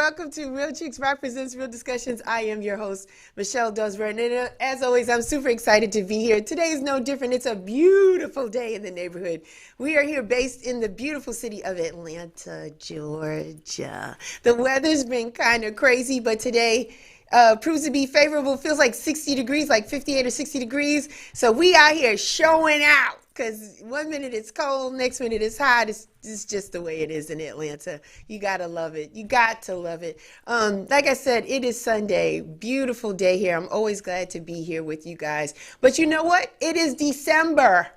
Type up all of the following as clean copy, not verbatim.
welcome to Real Chicks Rock Presents Real Discussions. I am your host, Michelle Dosberg. And as always, I'm super excited to be here. Today is no different. It's a beautiful day in the neighborhood. We are here based in the beautiful city of Atlanta, Georgia. The weather's been kind of crazy, but today proves to be favorable. Feels like 60 degrees, like 58 or 60 degrees. So we out here showing out. Because 1 minute it's cold, next minute it's hot. It's just the way it is in Atlanta. You gotta love it. You got to love it. Like I said, it is Sunday. Beautiful day here. I'm always glad to be here with you guys. But you know what? It is December.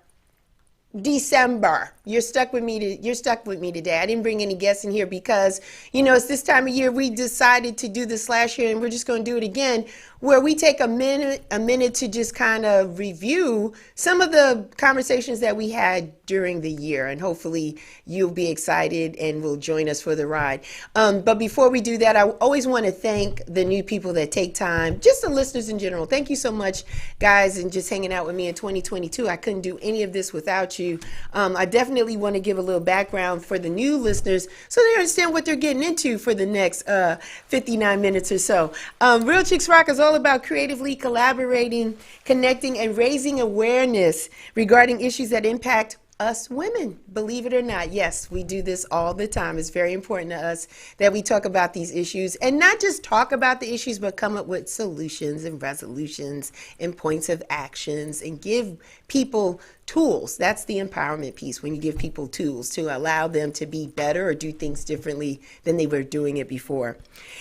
You're stuck with me today. I didn't bring any guests in here because, it's this time of year we decided to do this last year, and we're just going to do it again, where we take a minute to just kind of review some of the conversations that we had during the year, and hopefully you'll be excited and will join us for the ride. But before we do that, I always want to thank the new people that take time, just the listeners in general. Thank you so much, guys, and just hanging out with me in 2022. I couldn't do any of this without you. I definitely want to give a little background for the new listeners so they understand what they're getting into for the next 59 minutes or so. Real Chicks Rock is all about creatively collaborating, connecting, and raising awareness regarding issues that impact us women. Believe it or not, yes, we do this all the time. It's very important to us that we talk about these issues, and not just talk about the issues, but come up with solutions and resolutions and points of actions and give people tools. That's the empowerment piece, when you give people tools to allow them to be better or do things differently than they were doing it before.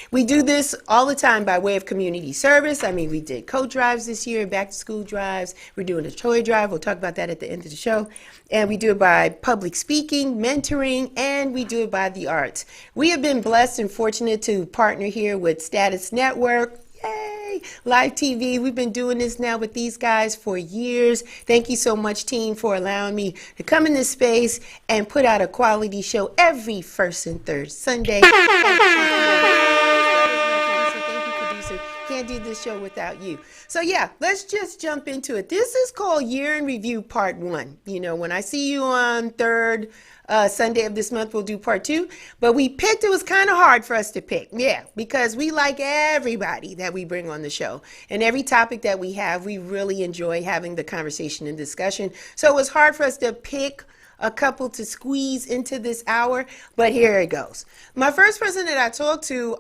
We do this all the time by way of community service. I mean, we did coat drives this year, back to school drives. We're doing a toy drive. We'll talk about that at the end of the show. And we do it by public speaking, mentoring, and we do it by the arts. We have been blessed and fortunate to partner here with Status Network. Yay! Live TV. We've been doing this now with these guys for years. Thank you so much, team, for allowing me to come in this space and put out a quality show every first and third Sunday. Can't do this show without you. So yeah, let's just jump into it. This is called Year in Review Part 1. When I see you on third Sunday of this month, we'll do Part 2. But we picked, it was kind of hard for us to pick. Yeah, because we like everybody that we bring on the show. And every topic that we have, we really enjoy having the conversation and discussion. So it was hard for us to pick a couple to squeeze into this hour, but here it goes. My first person that I talked to,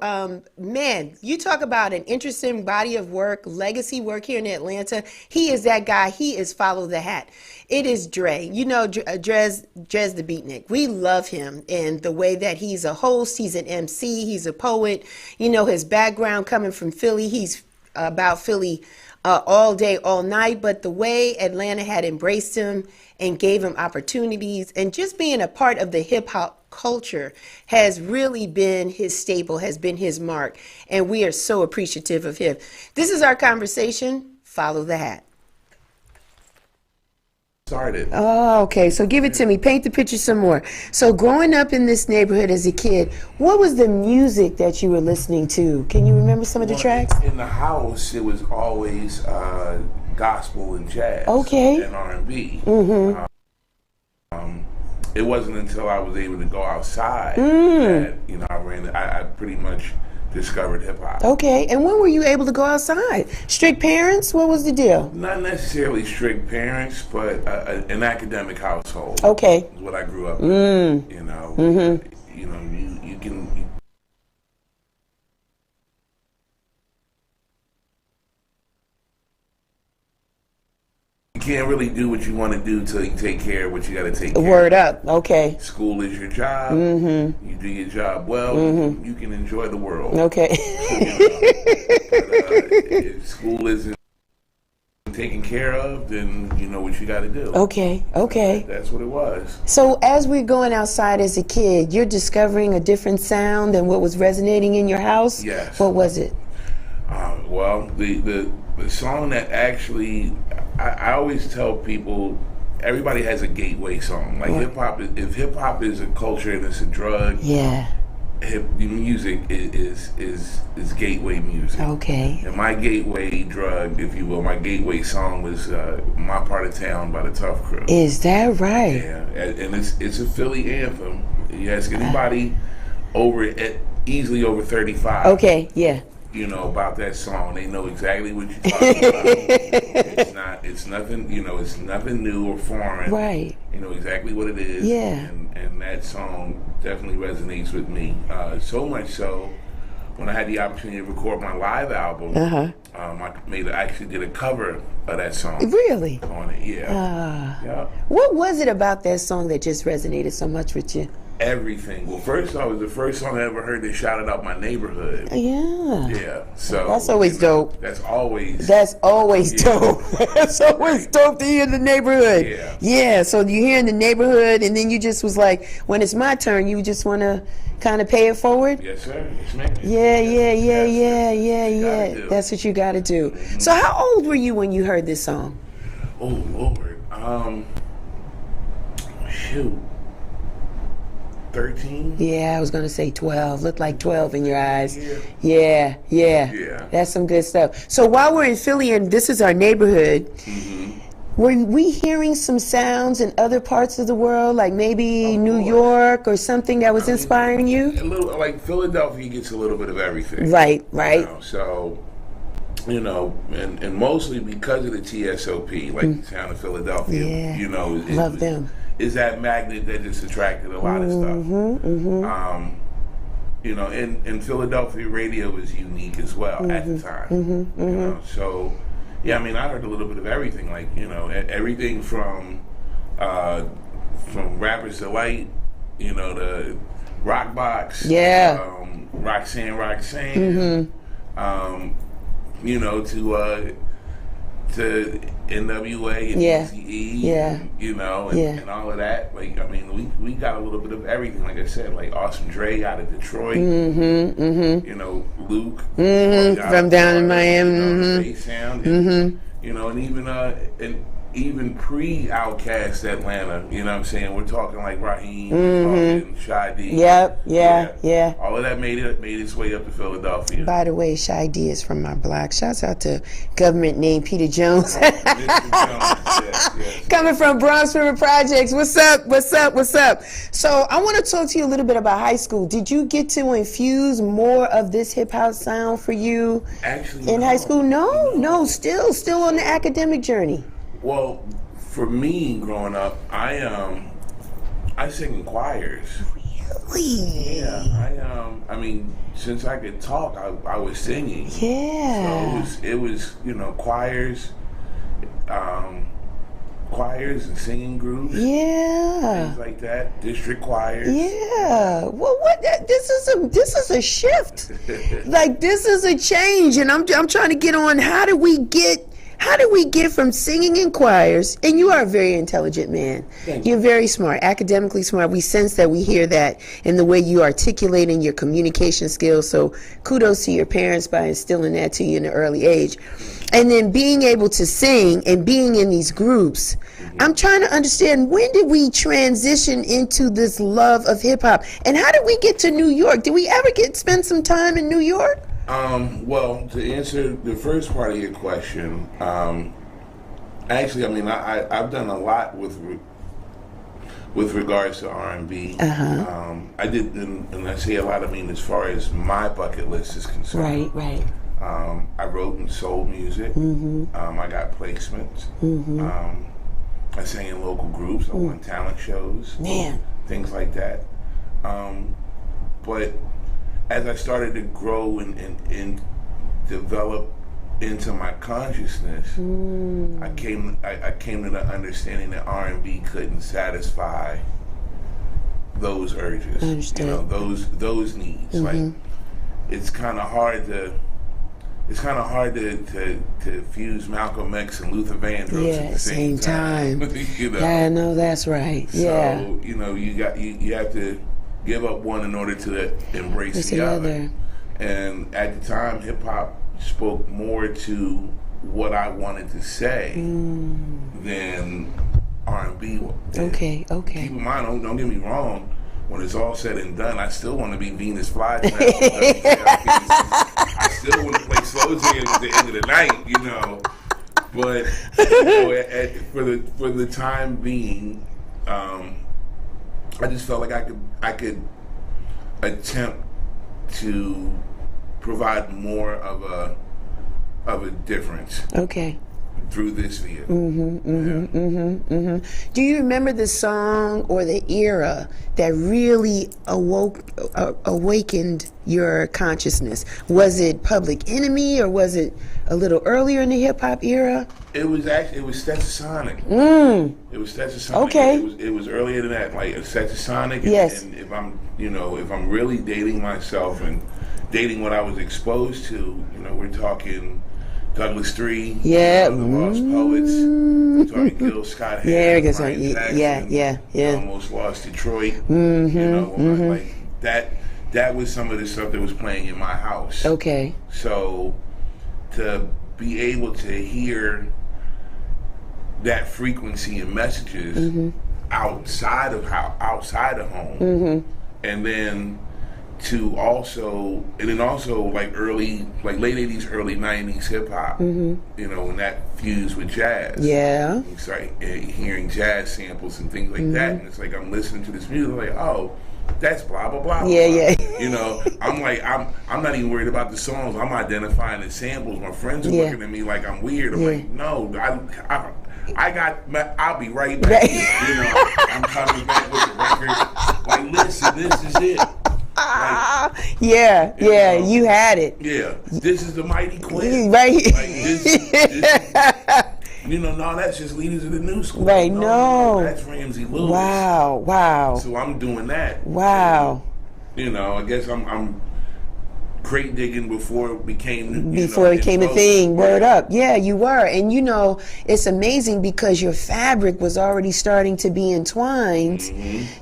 man, you talk about an interesting body of work, legacy work here in Atlanta. He is that guy. He is Follow the Hat. It is Dre. Drez the Beatnik. We love him and the way that he's a host. He's an MC. He's a poet. His background coming from Philly. He's about Philly all day, all night, but the way Atlanta had embraced him and gave him opportunities, and just being a part of the hip hop culture has really been his staple, has been his mark, and we are so appreciative of him. This is our conversation. Follow the Hat. Started. Oh, okay. So give it to me. Paint the picture some more. So growing up in this neighborhood as a kid, what was the music that you were listening to? Can you remember some of the tracks? In the house, it was always gospel and jazz. Okay. And R&B. Mm-hmm. It wasn't until I was able to go outside that I pretty much discovered hip hop. Okay, and when were you able to go outside? Strict parents? What was the deal? Not necessarily strict parents, but an academic household. Okay, is what I grew up in. Mm-hmm. You can. You can't really do what you want to do till you take care of what you got to take care of. Word up. Okay. School is your job. Mm-hmm. You do your job well. Mm-hmm. You can enjoy the world. Okay. If school isn't taken care of, then you know what you got to do. Okay. That's what it was. So as we're going outside as a kid, you're discovering a different sound than what was resonating in your house? Yes. What was it? Well, the song that actually, I always tell people, everybody has a gateway song. Like hip hop, if hip hop is a culture and it's a drug, yeah, music is gateway music. Okay. And my gateway drug, if you will, my gateway song was "My Part of Town" by the Tough Crew. Is that right? Yeah, and it's a Philly anthem. You ask anybody over at easily over 35. Okay, yeah. You know about that song. They know exactly what you're talking about. It's nothing. You know, it's nothing new or foreign. Right. You know exactly what it is. Yeah. And that song definitely resonates with me. So much so, when I had the opportunity to record my live album, I actually did a cover of that song. Really? On it, yeah. Yeah. What was it about that song that just resonated so much with you? Everything. Well, first off, it was the first song I ever heard that shouted out my neighborhood. Yeah. Yeah. So that's always dope. That's always dope. That's always dope to hear in the neighborhood. Yeah. Yeah. So you hear in the neighborhood, and then you just was like, when it's my turn, you just want to kind of pay it forward. Yes, sir. Yes, ma'am. Yeah. That's what you got to do. Mm-hmm. So how old were you when you heard this song? Oh Lord. Shoot. 13? Yeah, I was going to say 12. Looked like 12 in your eyes. Yeah. Yeah. That's some good stuff. So while we're in Philly, and this is our neighborhood, were we hearing some sounds in other parts of the world, like maybe New York or something that was inspiring you? A little, like Philadelphia gets a little bit of everything. Right. You know, so, you know, and mostly because of the TSOP, like the town of Philadelphia, you know. Love them. Is that magnet that just attracted a lot of stuff. You know, and Philadelphia radio was unique as well at the time. You know, so yeah, I mean, I heard a little bit of everything, like, you know, everything from Rapper's Delight, you know, to Rockbox, Roxanne, you know, to NWA and DCE, you know, and all of that. Like, I mean, we got a little bit of everything. Like I said, like Awesome Dre out of Detroit, you know, Luke from down in Miami, you know, Space Sound, and, you know, and even pre-Outkast Atlanta, you know what I'm saying? We're talking like Raheem, we're talking Shy D. Yeah. All of that made its way up to Philadelphia. By the way, Shy D is from my block. Shouts out to government named Peter Jones. Yes. Coming from Bronx River Projects. What's up? So I want to talk to you a little bit about high school. Did you get to infuse more of this hip hop sound for you in high school? No, still on the academic journey. Well, for me, growing up, I sing in choirs. Really? Yeah. I mean, since I could talk, I was singing. Yeah. So it was, you know, choirs and singing groups. Yeah. Things like that. District choirs. Yeah. Well, this is a shift. Like, this is a change, and I'm trying to get on. How do we get from singing in choirs? And you are a very intelligent man. You're very smart, academically smart. We sense that, we hear that in the way you articulate in your communication skills. So kudos to your parents by instilling that to you in an early age. And then being able to sing and being in these groups. I'm trying to understand, when did we transition into this love of hip hop? And how did we get to New York? Did we ever spend some time in New York? Well, to answer the first part of your question, actually, I mean, I've done a lot with regards to R&B. I did, and I say a lot, I mean, as far as my bucket list is concerned. Right. I wrote and sold music. I got placements. I sang in local groups. I won talent shows. Things like that. But as I started to grow and develop into my consciousness, I came to the understanding that R&B couldn't satisfy those urges. Understood. You know, those needs. Like, it's kind of hard to fuse Malcolm X and Luther Vandross at the same time. You know? Yeah, I know that's right. So, you know, you have to give up one in order to embrace the other. And at the time, hip hop spoke more to what I wanted to say than R&B did. Okay. Keep in mind, don't get me wrong. When it's all said and done, I still want to be Venus Flytrap. I still want to play slow jams at the end of the night, you know. But you know, for the time being, I just felt like I could attempt to provide more of a difference Okay. through this vehicle. Do you remember the song or the era that really awakened your consciousness? Was it Public Enemy, or was it a little earlier in the hip hop era? It was Stetsasonic. It was Stetsasonic. Okay. It was earlier than that, like Stetsasonic. Yes. And if I'm really dating myself and dating what I was exposed to, we're talking Douglas 3, Yeah. the Lost Poets, we're talking Gil Scott Heron, Yeah, Brian Jackson, yeah. Almost Lost Detroit. Like that was some of the stuff that was playing in my house. Okay. So to be able to hear that frequency and messages outside of home, and then also like late 80s, early 90s hip hop, when that fused with jazz. Yeah. It's like hearing jazz samples and things like that, and it's like I'm listening to this music, like, oh, that's blah blah blah. Yeah, blah. yeah. I'm like, I'm not even worried about the songs. I'm identifying the samples. My friends are looking at me like I'm weird. I'm like, no, I'll be right back. I'm coming back with the record. Like, listen, this is it. You had it. Yeah, this is the Mighty Quinn. Right. Like, this no, that's just Leaders of the New School. Right, no. That's Ramsey Lewis. Wow. So I'm doing that. Wow. And, I guess I'm crate digging before it became a thing. Word up. Yeah, you were. And it's amazing because your fabric was already starting to be entwined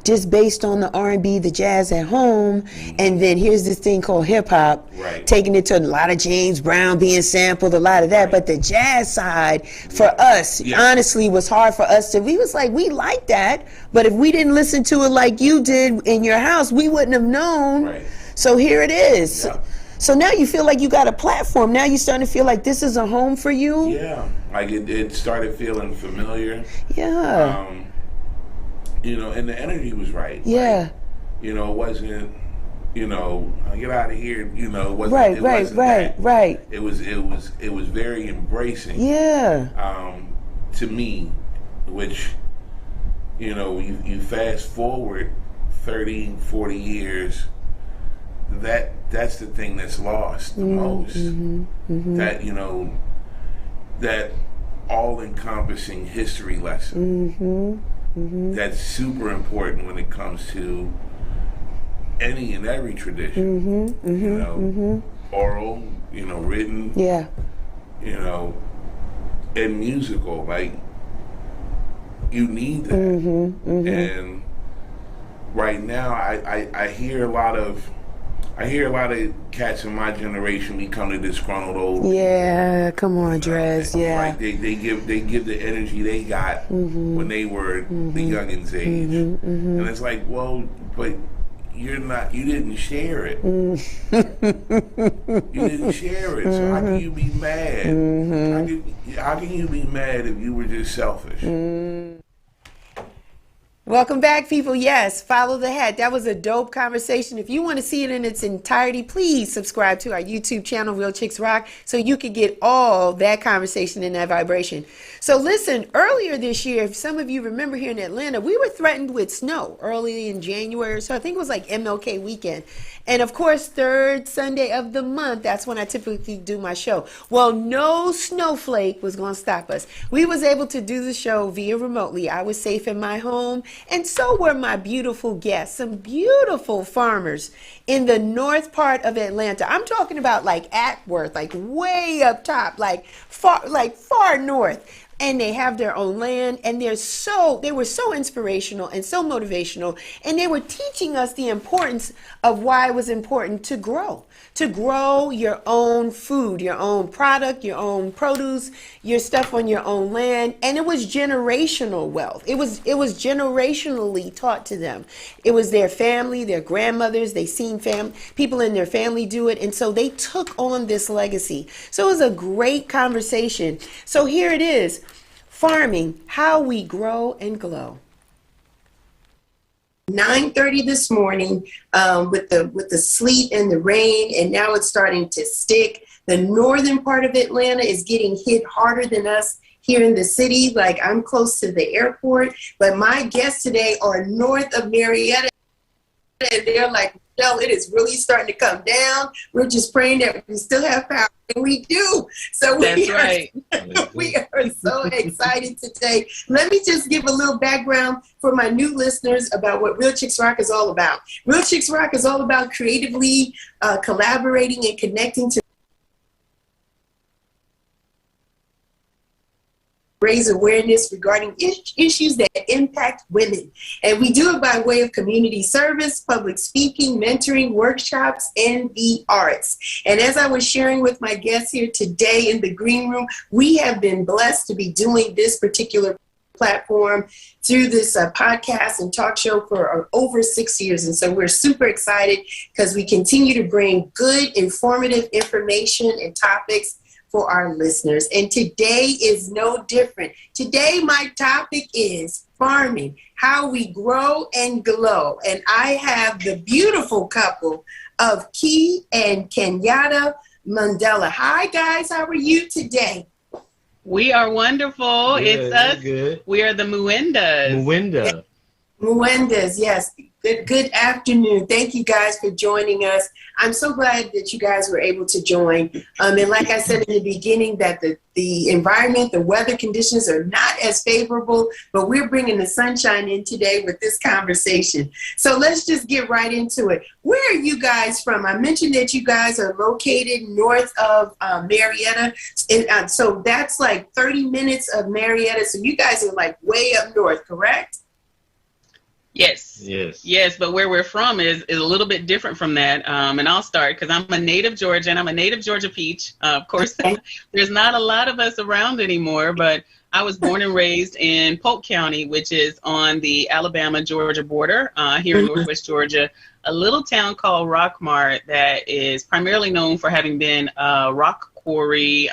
just based on the R&B, the jazz at home, and then here's this thing called hip hop, taking it to a lot of James Brown being sampled, a lot of that. But the jazz side for us, honestly, was hard for us to. We was like, we like that, but if we didn't listen to it like you did in your house, we wouldn't have known. Right. So here it is. Yeah. So now you feel like you got a platform. Now you're starting to feel like this is a home for you. Yeah, like it started feeling familiar. Yeah. And the energy was right. Yeah. Like, it wasn't. Get out of here. It wasn't. Right. It wasn't that. Right. It was very embracing. Yeah. To me, which you fast forward 30, 40 years. That's the thing that's lost the most. That that all-encompassing history lesson. That's super important when it comes to any and every tradition. Oral, written. Yeah. And musical. Like, you need that. And right now, I hear a lot of cats in my generation become the disgruntled old. Yeah, come on, Drez. Yeah. Like they give the energy they got when they were the youngins' age, and it's like, well, but you didn't share it. You didn't share it. So how can you be mad? How can you be mad if you were just selfish? Welcome back, people. Yes, follow the hat. That was a dope conversation. If you want to see it in its entirety, please subscribe to our YouTube channel, Real Chicks Rock, so you can get all that conversation and that vibration. So listen, earlier this year, if some of you remember here in Atlanta, we were threatened with snow early in January. So I think it was like MLK weekend. And of course, third Sunday of the month, that's when I typically do my show. Well, no snowflake was going to stop us. We was able to do the show via remotely. I was safe in my home. And so were my beautiful guests, some beautiful farmers in the north part of Atlanta. I'm talking about like Atworth, like way up top, like far north. And they have their own land, and they were so inspirational and so motivational, and they were teaching us the importance of why it was important to grow your own food, your own product, your own produce, your stuff on your own land. And it was generational wealth. It was generationally taught to them. It was their family, their grandmothers, they seen people in their family do it, and so they took on this legacy. So it was a great conversation. So here it is. Farming, how we grow and glow. 9:30 this morning with the sleet and the rain, and now it's starting to stick. The northern part of Atlanta is getting hit harder than us here in the city. Like, I'm close to the airport, but my guests today are north of Marietta, and they're like, "No, it is really starting to come down. We're just praying that we still have power." And we do. So That's right. We are so excited today. Let me just give a little background for my new listeners about what Real Chicks Rock is all about. Real Chicks Rock is all about creatively collaborating and connecting to raise awareness regarding issues that impact women. And we do it by way of community service, public speaking, mentoring, workshops, and the arts. And as I was sharing with my guests here today in the green room, we have been blessed to be doing this particular platform through this podcast and talk show for over 6 years. And so we're super excited because we continue to bring good, informative information and topics for our listeners. And today is no different. Today, my topic is farming, how we grow and glow. And I have the beautiful couple of Key and Kenyatta Mandela. Hi, guys. How are you today? We are wonderful. Good, it's us. good. We are the Muendas. Muenda. Muendas, yes. Good afternoon. Thank you guys for joining us. I'm so glad that you guys were able to join. And like I said in the beginning, that the environment, the weather conditions are not as favorable, but we're bringing the sunshine in today with this conversation. So let's just get right into it. Where are you guys from? I mentioned that you guys are located north of Marietta. And so that's like 30 minutes of Marietta. So you guys are like way up north, correct? Yes. Yes. Yes, but where we're from is a little bit different from that. And I'll start because I'm a native Georgia, and I'm a native Georgia peach. Of course, there's not a lot of us around anymore, but I was born and raised in Polk County, which is on the Alabama-Georgia border here in Northwest Georgia, a little town called Rockmart that is primarily known for having been a rock quarry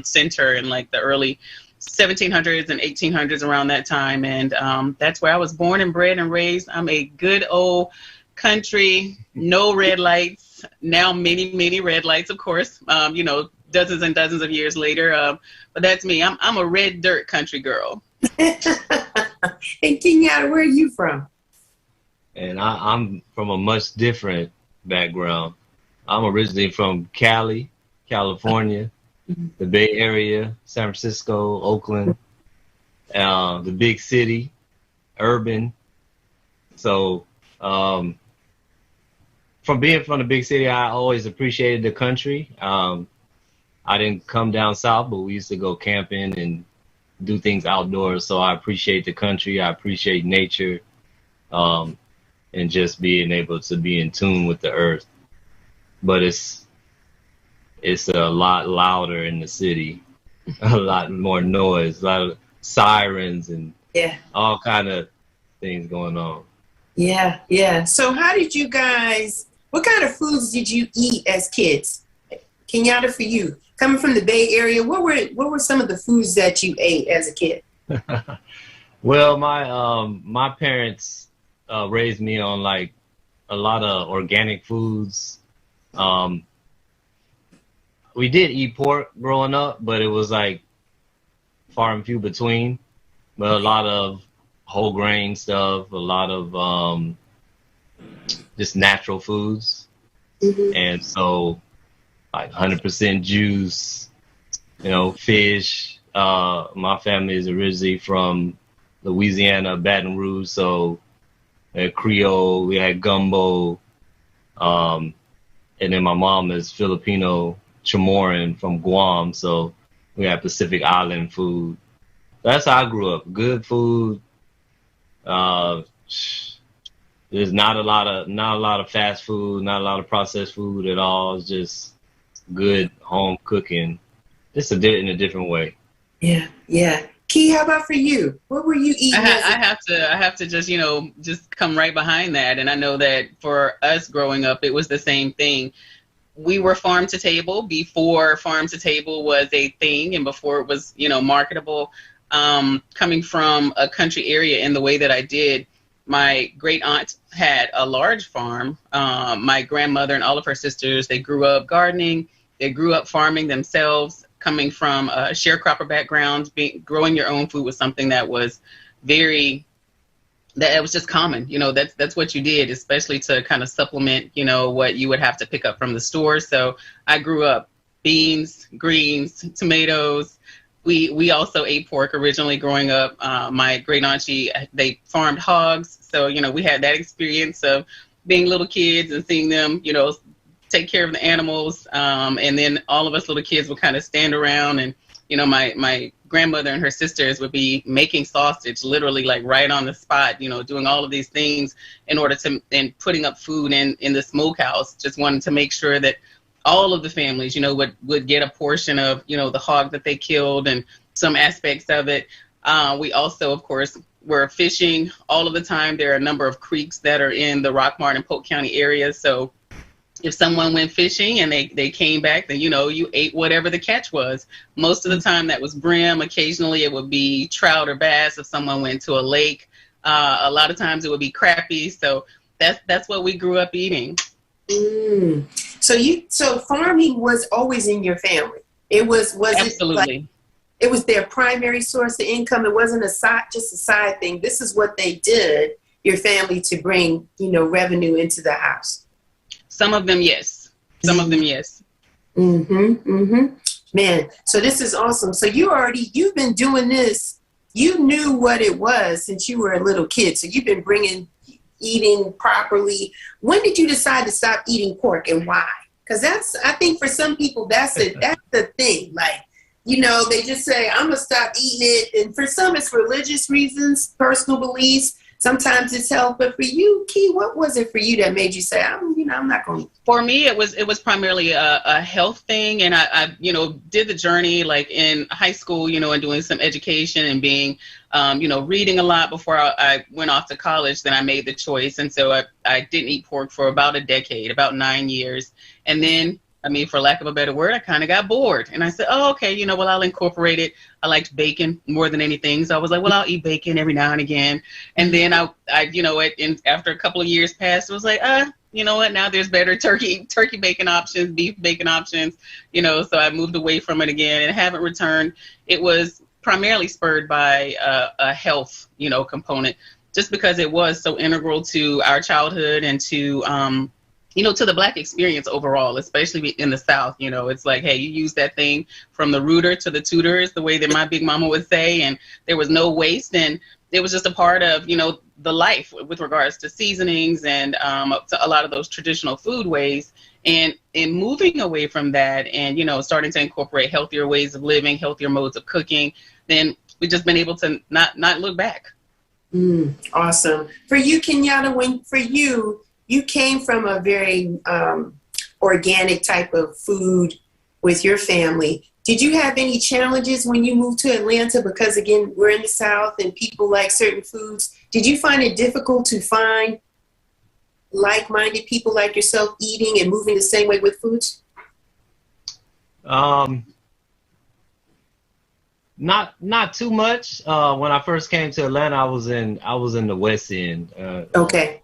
center in like the early 1700s and 1800s, around that time. And that's where I was born and bred and raised. I'm a good old country, no red lights, now many red lights, of course, dozens and dozens of years later. But that's me. I'm a red dirt country girl. And Kenyatta, where are you from? And I'm from a much different background. I'm originally from Cali, California, the Bay Area, San Francisco, Oakland, the big city, urban. So from being from the big city, I always appreciated the country. I didn't come down south, but we used to go camping and do things outdoors. So I appreciate the country. I appreciate nature, and just being able to be in tune with the earth. But it's a lot louder in the city, a lot more noise, a lot of sirens and all kind of things going on. Yeah. So how did you guys, what kind of foods did you eat as kids? Kenyatta, for you, coming from the Bay Area, what were some of the foods that you ate as a kid? Well, my parents raised me on like a lot of organic foods. We did eat pork growing up, but it was like far and few between. But a lot of whole grain stuff, a lot of just natural foods. And so like 100% juice, fish. My family is originally from Louisiana, Baton Rouge, so we had Creole, we had gumbo, and then my mom is Filipino, Chamorro from Guam, so we had Pacific Island food. That's how I grew up. Good food. There's not a lot of fast food, not a lot of processed food at all. It's just good home cooking, just in a different way. Yeah. Key, how about for you? What were you eating? I have to just come right behind that. And I know that for us growing up, it was the same thing. We were farm to table before farm to table was a thing and before it was, marketable. Coming from a country area in the way that I did, my great aunt had a large farm. My grandmother and all of her sisters, they grew up gardening. They grew up farming themselves, coming from a sharecropper background. Growing your own food was something that was that it was just common. That's what you did, especially to kind of supplement, what you would have to pick up from the store. So I grew up beans, greens, tomatoes. We also ate pork originally growing up. My great aunt, they farmed hogs. So, we had that experience of being little kids and seeing them, take care of the animals. And then all of us little kids would kind of stand around and, my grandmother and her sisters would be making sausage literally like right on the spot, doing all of these things in order to, and putting up food in the smokehouse. Just wanted to make sure that all of the families, would get a portion of, the hog that they killed and some aspects of it. We also, of course, were fishing all of the time. There are a number of creeks that are in the Rockmart and Polk County area. So if someone went fishing and they came back, then, you ate whatever the catch was. Most of the time that was brim. Occasionally it would be trout or bass if someone went to a lake. A lot of times it would be crappie. So that's what we grew up eating. Mm. So farming was always in your family. It was Absolutely. It was their primary source of income. It wasn't just a side thing. This is what they did, your family, to bring, revenue into the house. Some of them, yes. Some of them, yes. Man, so this is awesome. So you've been doing this. You knew what it was since you were a little kid. So you've been eating properly. When did you decide to stop eating pork and why? Because I think for some people, that's the thing. Like, they just say, I'm going to stop eating it. And for some, it's religious reasons, personal beliefs. Sometimes it's health. But for you, Key, what was it for you that made you say, I'm not going to? For me, it was primarily a health thing. And I did the journey like in high school, and doing some education and being, reading a lot before I went off to college. Then I made the choice. And so I didn't eat pork for about a decade, about 9 years. And then, for lack of a better word, I kind of got bored. And I said, oh, okay, well, I'll incorporate it. I liked bacon more than anything. So I was like, well, I'll eat bacon every now and again. And then after a couple of years passed, it was like, you know what, now there's better turkey bacon options, beef bacon options, so I moved away from it again and haven't returned. It was primarily spurred by a health, component, just because it was so integral to our childhood and to, to the Black experience overall, especially in the South. It's like, hey, you use that thing from the rooter to the tutor is the way that my big mama would say, and there was no waste, and it was just a part of, the life with regards to seasonings and to a lot of those traditional food ways. And in moving away from that and, starting to incorporate healthier ways of living, healthier modes of cooking, then we've just been able to not look back. Awesome. For you, Kenyatta, you came from a very organic type of food with your family. Did you have any challenges when you moved to Atlanta? Because, again, we're in the South and people like certain foods. Did you find it difficult to find like-minded people like yourself eating and moving the same way with foods? Not too much. When I first came to Atlanta, I was in the West End. Okay.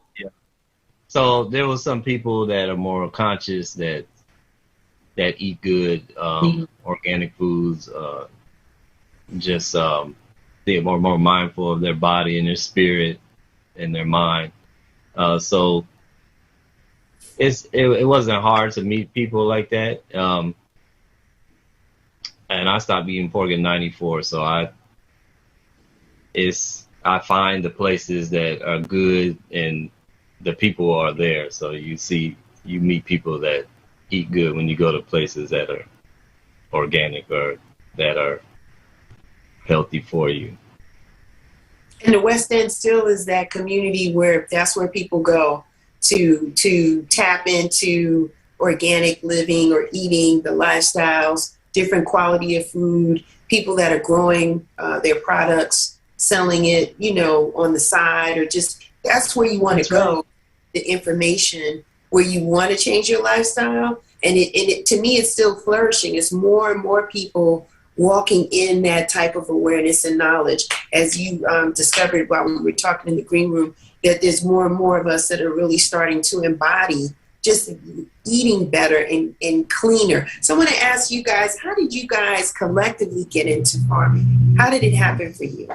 So there was some people that are more conscious that eat good, organic foods, they're more mindful of their body and their spirit and their mind. So it wasn't hard to meet people like that. And I stopped eating pork in '94, so I find the places that are good and the people are there. So you meet people that eat good when you go to places that are organic or that are healthy for you. And the West End still is that community where that's where people go to tap into organic living or eating, the lifestyles, different quality of food, people that are growing their products, selling it, on the side, or just that's where you want to go. Right. The information where you want to change your lifestyle. And it to me, it's still flourishing. It's more and more people walking in that type of awareness and knowledge. As you discovered while we were talking in the green room, that there's more and more of us that are really starting to embody just eating better and cleaner. So I want to ask you guys, how did you guys collectively get into farming? How did it happen for you?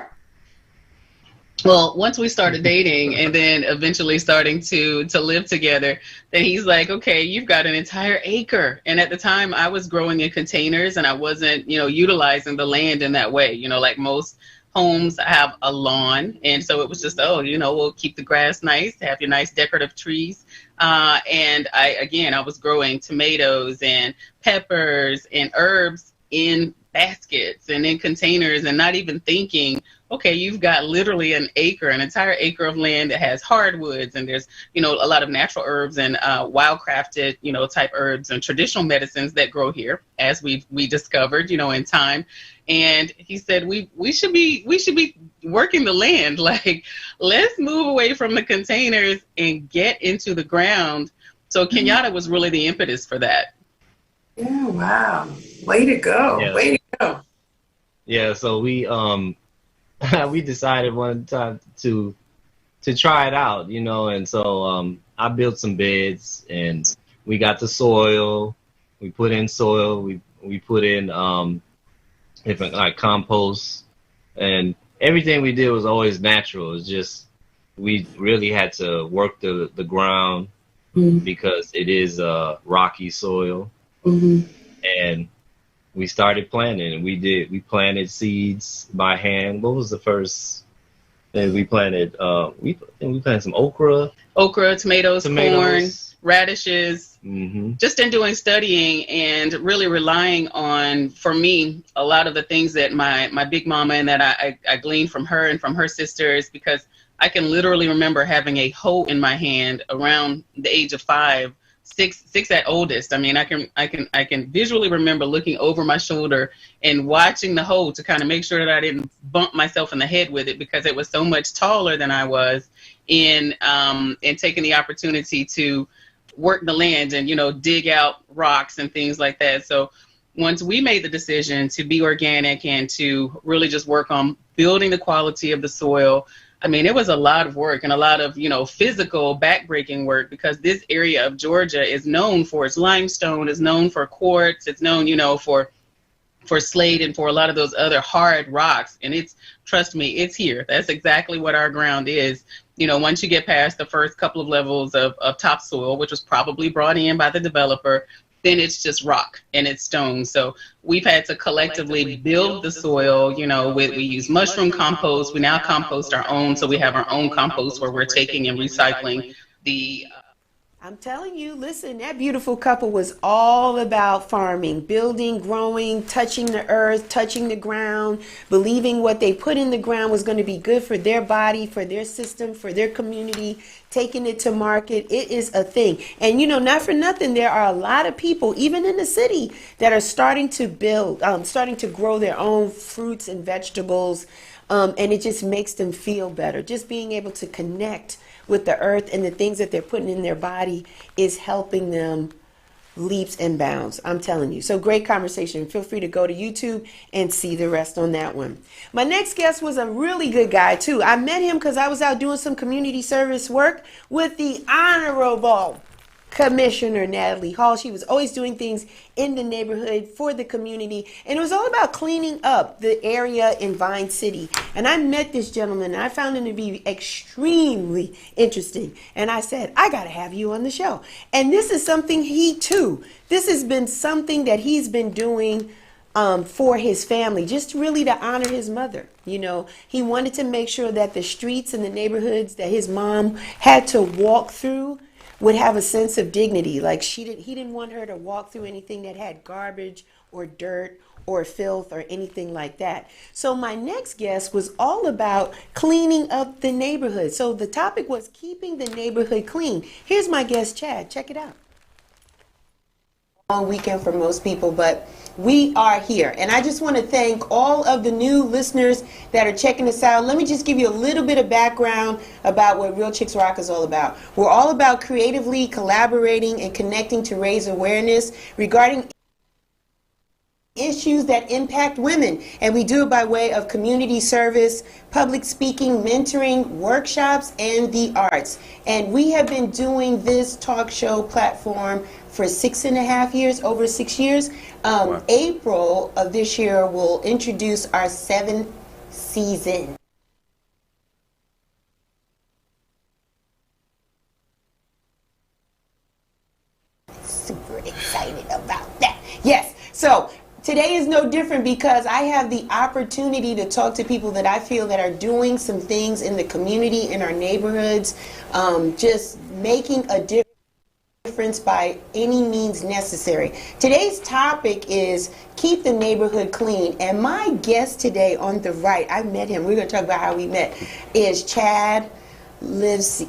Well, once we started dating and then eventually starting to live together, then he's like, okay, you've got an entire acre. And at the time I was growing in containers and I wasn't, utilizing the land in that way, like most homes have a lawn. And so it was just, we'll keep the grass nice, have your nice decorative trees. And I was growing tomatoes and peppers and herbs in baskets and in containers and not even thinking, okay, you've got literally an entire acre of land that has hardwoods, and there's, a lot of natural herbs and wildcrafted, type herbs and traditional medicines that grow here, as we discovered, in time. And he said, we should be working the land. Like, let's move away from the containers and get into the ground. So Kenyatta was really the impetus for that. Yeah, wow. Way to go. Yeah. Way to go. Yeah, so we we decided one time to try it out, and so I built some beds and we got the soil. We put in soil. We put in different like compost, and everything we did was always natural. It's just we really had to work the ground because it is rocky soil. And we started planting, and we planted seeds by hand. What was the first thing we planted? We planted some okra, tomatoes, corn, radishes. Just in doing studying and really relying on, for me, a lot of the things that my big mama and that I gleaned from her and from her sisters, because I can literally remember having a hoe in my hand around the age of 5, 6 at oldest. I mean, I can visually remember looking over my shoulder and watching the hoe to kind of make sure that I didn't bump myself in the head with it, because it was so much taller than I was, and taking the opportunity to work the land and, dig out rocks and things like that. So once we made the decision to be organic and to really just work on building the quality of the soil, I mean, it was a lot of work and a lot of, physical backbreaking work, because this area of Georgia is known for its limestone, is known for quartz, it's known, for slate and for a lot of those other hard rocks. And trust me, it's here. That's exactly what our ground is. Once you get past the first couple of levels of topsoil, which was probably brought in by the developer, then it's just rock and it's stone. So we've had to collectively build the soil, we use mushroom compost. We now compost our own. So we have our own compost where we're taking and recycling the... I'm telling you, listen, that beautiful couple was all about farming, building, growing, touching the earth, touching the ground, believing what they put in the ground was going to be good for their body, for their system, for their community, taking it to market. It is a thing. And, not for nothing, there are a lot of people, even in the city, that are starting to build, starting to grow their own fruits and vegetables. And it just makes them feel better. Just being able to connect with the earth and the things that they're putting in their body is helping them leaps and bounds. I'm telling you. So great conversation. Feel free to go to YouTube and see the rest on that one. My next guest was a really good guy too. I met him because I was out doing some community service work with the Honorable Commissioner Natalie Hall. She was always doing things in the neighborhood for the community, and it was all about cleaning up the area in Vine City. And I met this gentleman, and I found him to be extremely interesting. And I said, I got to have you on the show. And this is something this has been something that he's been doing for his family, just really to honor his mother. He wanted to make sure that the streets and the neighborhoods that his mom had to walk through would have a sense of dignity. Like he didn't want her to walk through anything that had garbage or dirt or filth or anything like that. So my next guest was all about cleaning up the neighborhood. So the topic was keeping the neighborhood clean. Here's my guest, Chad. Check it out. Long weekend for most people, but we are here. And I just want to thank all of the new listeners that are checking us out. Let me just give you a little bit of background about what Real Chicks Rock is all about. We're all about creatively collaborating and connecting to raise awareness regarding issues that impact women, and we do it by way of community service, public speaking, mentoring, workshops, and the arts. And we have been doing this talk show platform for 6.5 years, over 6 years. Wow. April of this year will introduce our 7th season. Super excited about that. Yes. So today is no different because I have the opportunity to talk to people that I feel that are doing some things in the community, in our neighborhoods, just making a difference by any means necessary. Today's topic is keep the neighborhood clean. And my guest today on the right, I met him, we're going to talk about how we met, is Chad Livesey.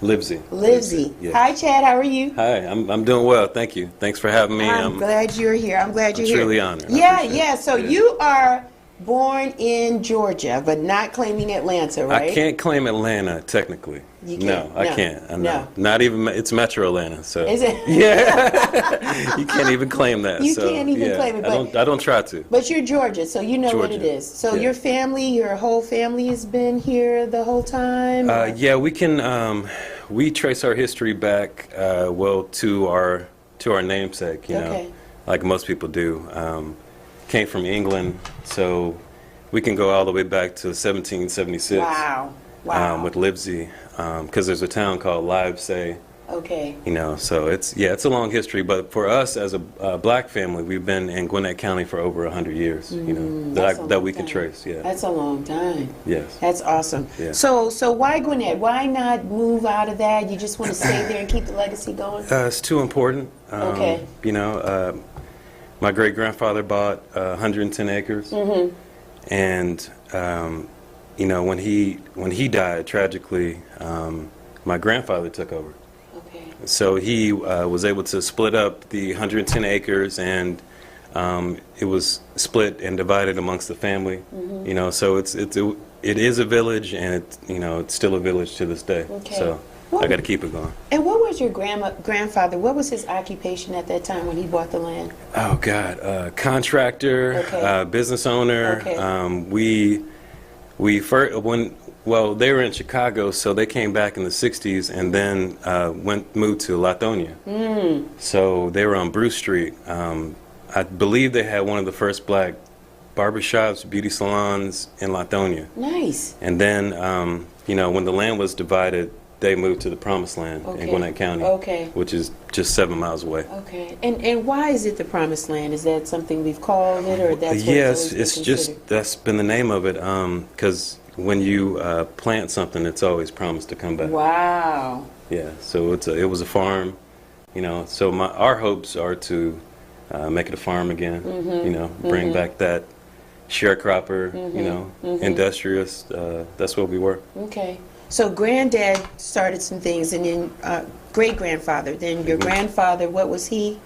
Yes. Hi, Chad. How are you? Hi, I'm doing well. Thank you. Thanks for having me. I'm glad you're here. I'm glad you're I'm here. truly honored. I Yeah, appreciate yeah. it. So Yeah. you are born in Georgia, but not claiming Atlanta, right? I can't claim Atlanta technically. You can't? No, I No. can't. I'm No. not even. It's Metro Atlanta. So Is it? yeah, you can't even claim that. You so, can't even yeah, claim it, but- I don't try to. But you're Georgia, so you know what it Georgia. is. So Yeah. your family, your whole family has been here the whole time? or- Yeah, we can. We trace our history back well to our namesake. You Okay. know, like most people do. Came from England, so we can go all the way back to 1776. Wow. Wow. With Livesey, because there's a town called Livesey, Okay. you know, so it's a long history, but for us as a black family, we've been in Gwinnett County for over 100 years, you know, That's a that long we can time. trace, yeah. That's a long time. Yes. That's awesome. Yeah. So why Gwinnett? Why not move out of that? You just want to stay there and keep the legacy going? It's too important. Okay. You know, my great-grandfather bought 110 acres, Mm-hmm. and, you know, when he died, tragically, my grandfather took over. Okay. So he was able to split up the 110 acres, and it was split and divided amongst the family. Mm-hmm. You know, so it is a village, and it's still a village to this day. Okay. So Well- I got to keep it going. And what was your grandfather? What was his occupation at that time when he bought the land? Oh God, contractor, Okay. business owner. Okay. We first well, they were in Chicago, so they came back in the '60s, and then moved to Latonia. So they were on Bruce Street. I believe they had one of the first black barbershops, beauty salons in Latonia. Nice. And then, you know, when the land was divided, they moved to the Promised Land Okay. in Gwinnett County, Okay. which is just 7 miles away. Okay. And why is it the Promised Land? Is that something we've called it, or that's what Yes, it's it's always been just considered? that's been the name of it. Because when you plant something, it's always promised to come back. Wow. Yeah, so it was a farm, you know. So our hopes are to make it a farm again. Mm-hmm. You know, bring back that sharecropper. You know, industrious. That's what we were. Okay. So granddad started some things, and then great grandfather. Then your grandfather, what was he?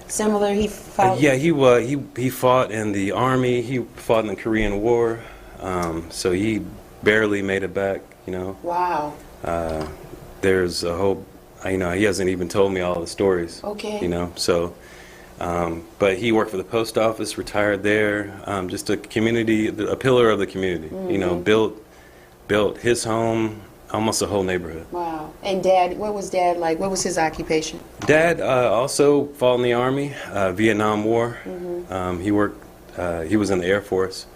Similar. He followed. Yeah, he fought in the army. He fought in the Korean War. So he barely made it back. You know. Wow. There's a whole, you know, he hasn't even told me all the stories. Okay. You know, so, but he worked for the post office, retired there, just a community, a pillar of the community. You know, built his home, almost a whole neighborhood. Wow. And dad, what was dad like? What was his occupation? Dad also fought in the army, Vietnam War. He worked, he was in the Air Force,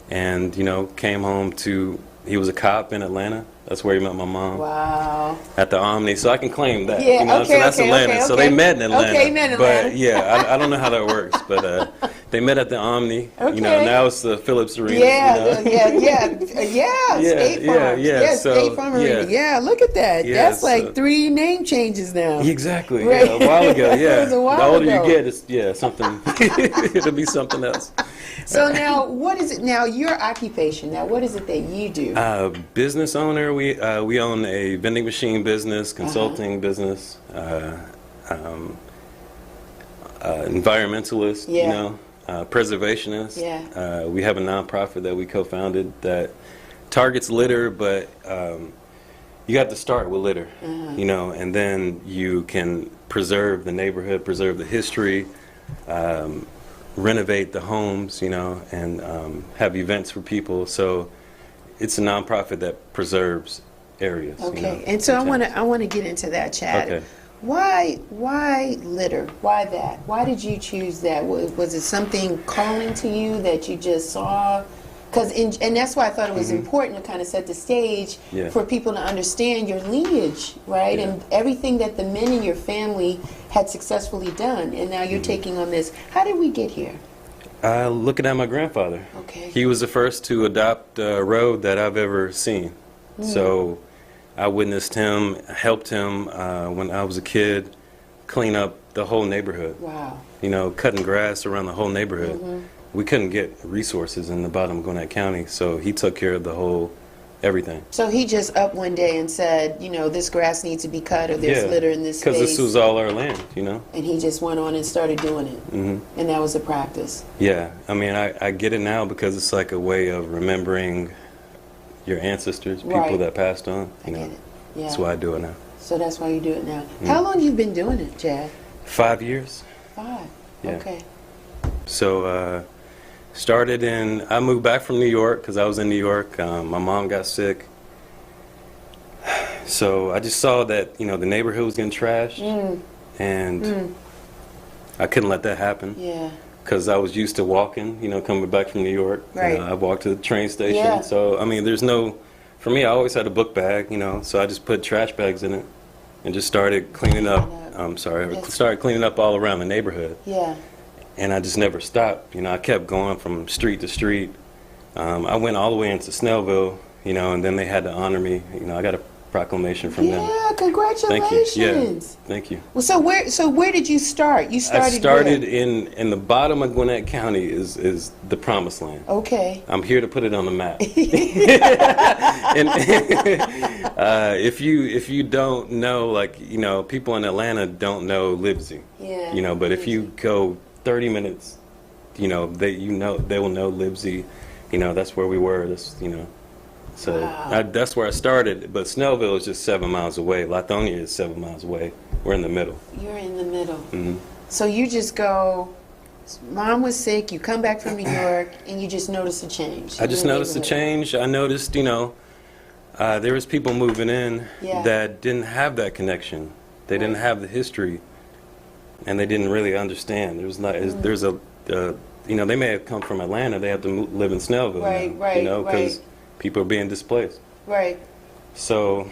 and you know, came home to. He was a cop in Atlanta. That's where he met my mom. Wow. At the Omni, so I can claim that. Yeah, you know, okay, so that's okay, Atlanta. okay, So okay. they met in Atlanta. Okay, met in Atlanta. But yeah, I don't know how that works, but they met at the Omni. You know, Okay. now it's the Phillips Arena. Yeah, you know? yeah. State Farm. yeah, State so, Farm yeah. Arena. Yeah, look at that. Yeah, That's so- like 3 name changes now. Exactly. Right. Yeah, a while ago. Yeah. It was a while the older ago. you get, it's something. It'll be something else. So now, what is it now? Your occupation now? What is it that you do? Business owner. We own a vending machine business, consulting business, environmentalist. Yeah. You know, preservationist. Yeah. We have a nonprofit that we co-founded that targets litter, but you have to start with litter. You know, and then you can preserve the neighborhood, preserve the history. renovate the homes, and have events for people. So it's a nonprofit that preserves areas. Okay, and so in I want to get into that, Chad. Okay. Why litter? Why that? Why did you choose that? Was it something calling to you that you just saw? And that's why I thought it was important to kind of set the stage Yeah. for people to understand your lineage, right? Yeah. And everything that the men in your family had successfully done, and now you're taking on this. How did we get here? Looking at my grandfather. Okay. He was the first to adopt a road that I've ever seen. So I witnessed him, helped him when I was a kid, clean up the whole neighborhood. Wow. Cutting grass around the whole neighborhood. We couldn't get resources in the bottom of Gwinnett County, so he took care of the whole everything. So he just up one day and said, this grass needs to be cut, or there's litter in this space. Because this was all our land, And he just went on and started doing it. And that was a practice. Yeah, I mean, I get it now because it's like a way of remembering your ancestors, people Right. that passed on. I get it. Yeah. That's why I do it now. So that's why you do it now. How long you been doing it, Chad? 5 years. 5. Yeah. Okay. So I moved back from New York because I was in New York. My mom got sick. So I just saw that, the neighborhood was getting trashed. And I couldn't let that happen. Yeah. Because I was used to walking, coming back from New York. Right. I walked to the train station. Yeah. So, I mean, for me, I always had a book bag, so I just put trash bags in it and just started cleaning up. I started cleaning up all around the neighborhood. Yeah. And I just never stopped. I kept going from street to street. I went all the way into Snellville, and then they had to honor me. I got a proclamation from them. Yeah, congratulations. Thank you. Yeah, thank you. Well, so where did you start? You started I started where? in the bottom of Gwinnett County is the promised land. Okay. I'm here to put it on the map. And if you don't know, people in Atlanta don't know Libsy. Yeah. But if you go 30 minutes, they will know Libsy. That's where we were. So Wow. that's where I started. But Snellville is just 7 miles away. Lithonia is 7 miles away. We're in the middle. You're in the middle. So you just go. Mom was sick. You come back from New York, and you just notice a change. I just in the noticed a neighborhood. change. I noticed, there was people moving in Yeah. that didn't have that connection. They didn't have the history, and they didn't really understand. There's they may have come from Atlanta. They have to live in Snellville. Right, now, right, because right. people are being displaced. Right. So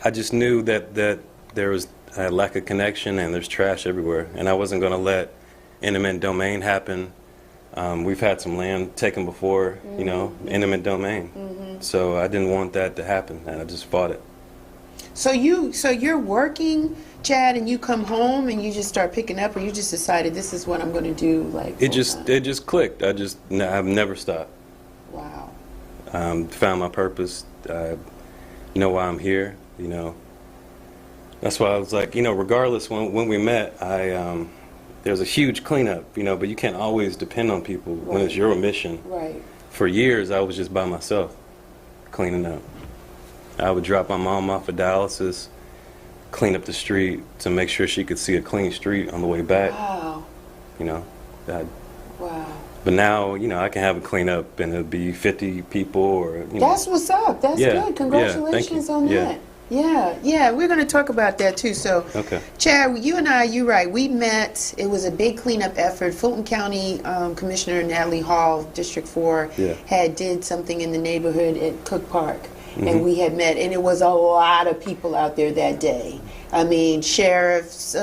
I just knew that there was a lack of connection, and there's trash everywhere, and I wasn't going to let eminent domain happen. We've had some land taken before, eminent domain. So I didn't want that to happen, and I just fought it. So you're working, Chad, and you come home and you just start picking up, or you just decided this is what I'm going to do, like It full-time? just clicked. I've never stopped. Wow. Found my purpose. Know why I'm here. That's why I was like, regardless when we met, there was a huge cleanup. But you can't always depend on people when it's your mission. Right. For years, I was just by myself, cleaning up. I would drop my mom off at dialysis, clean up the street to make sure she could see a clean street on the way back. Wow. Wow. But now, I can have a cleanup and it'll be 50 people or, That's what's up. That's Yeah, good. yeah, thank Congratulations you. on Yeah. that. Yeah. We're going to talk about that too. So, Okay. Chad, you and I, you're right. We met. It was a big cleanup effort. Fulton County Commissioner Natalie Hall, District 4, Yeah. did something in the neighborhood at Cook Park. Mm-hmm. And we had met, and it was a lot of people out there that day. I mean, sheriffs,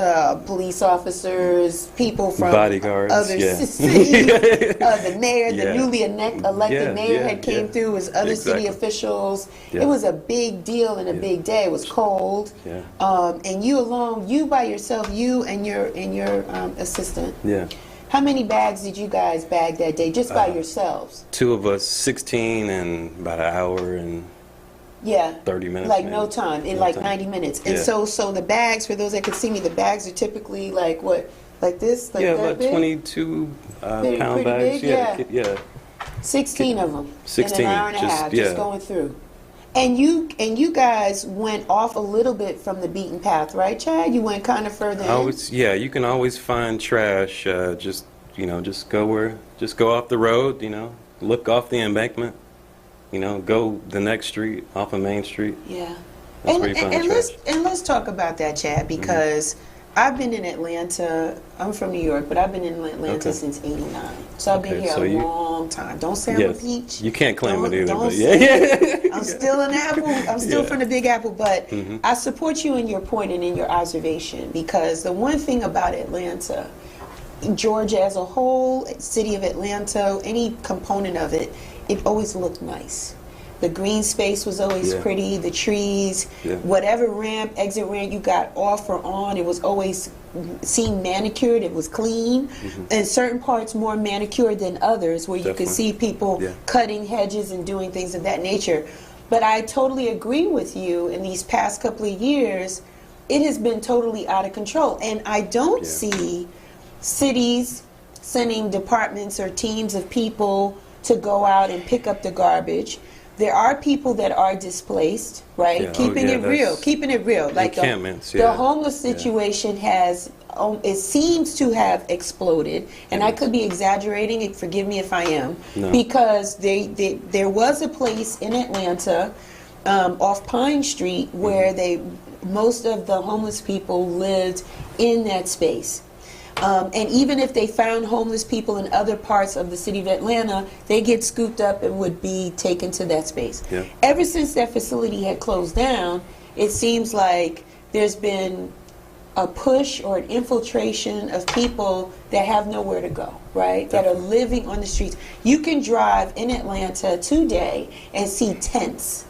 police officers, people from Bodyguards, other yeah. cities. The mayor, the Yeah. newly elected Yeah, mayor yeah, had came yeah. through. It was other city Exactly. officials. Yeah. It was a big deal and a Yeah. big day. It was cold. Yeah. And you alone, you by yourself, you and your assistant. Yeah. How many bags did you guys bag that day, just by yourselves? 2 of us, 16 and about an hour and Yeah. 30 minutes. Like maybe. no time, in No like time. 90 minutes. And Yeah. so the bags, for those that could see me, the bags are typically like what? Like this? Like Yeah, that about big? 22 Pretty pound bags. big, yeah. Yeah. 16 of them 16, in an hour and a just- half, yeah. just going through. And you guys went off a little bit from the beaten path, right, Chad? You went kind of further in. You can always find trash. Just just go off the road, look off the embankment, go the next street off of Main Street. Yeah. That's And, where you find and, the let's trash. and let's talk about that, Chad, because I've been in Atlanta. I'm from New York, but I've been in Atlanta Okay. since '89. So I've been Okay, here so a you- long time. Don't say I'm a Yes. peach. You can't claim it either, Don't but say yeah. I'm still an apple. I'm still Yeah. from the Big Apple, but Mhm. I support you in your point and in your observation, because the one thing about Atlanta, Georgia as a whole, city of Atlanta, any component of it, it always looked nice. The green space was always Yeah. pretty, the trees, Yeah. whatever ramp, exit ramp you got off or on, it was always seemed manicured, it was clean, and certain parts more manicured than others, where you could Definitely. see people Yeah. cutting hedges and doing things of that nature. But I totally agree with you, in these past couple of years, it has been totally out of control. And I don't Yeah. see cities sending departments or teams of people to go out and pick up the garbage. There are people that are displaced, right? Yeah. Oh, Keeping yeah, it real, that's- keeping it real. Like Encampments, the yeah. homeless Yeah. situation has, it seems to have exploded, and I could be exaggerating. And forgive me if I am, No. because there was a place in Atlanta, off Pine Street, where most of the homeless people lived in that space. And even if they found homeless people in other parts of the city of Atlanta, they get scooped up and would be taken to that space. Yeah. Ever since that facility had closed down, it seems like there's been a push or an infiltration of people that have nowhere to go, right? That are living on the streets. You can drive in Atlanta today and see tents